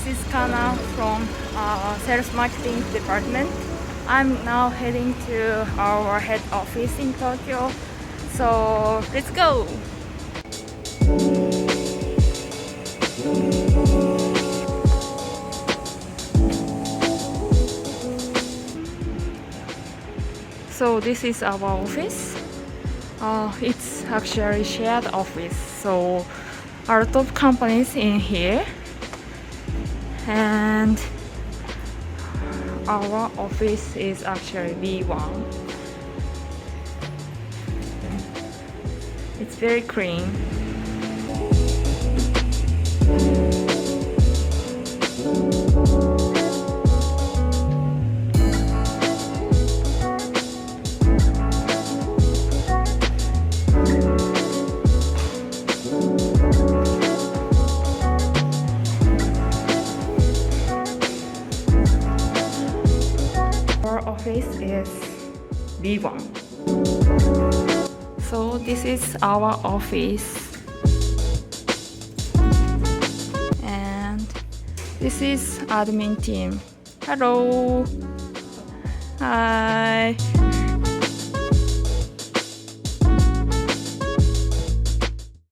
this is Kana from sales marketing department. I'm now heading to our head office in Tokyo. So let's go! So this is our office. It's actually shared office. So our top companies in here, and our office is actually B1. It's very clean. Our office is B1. So this is our office, and this is admin team. Hello. Hi.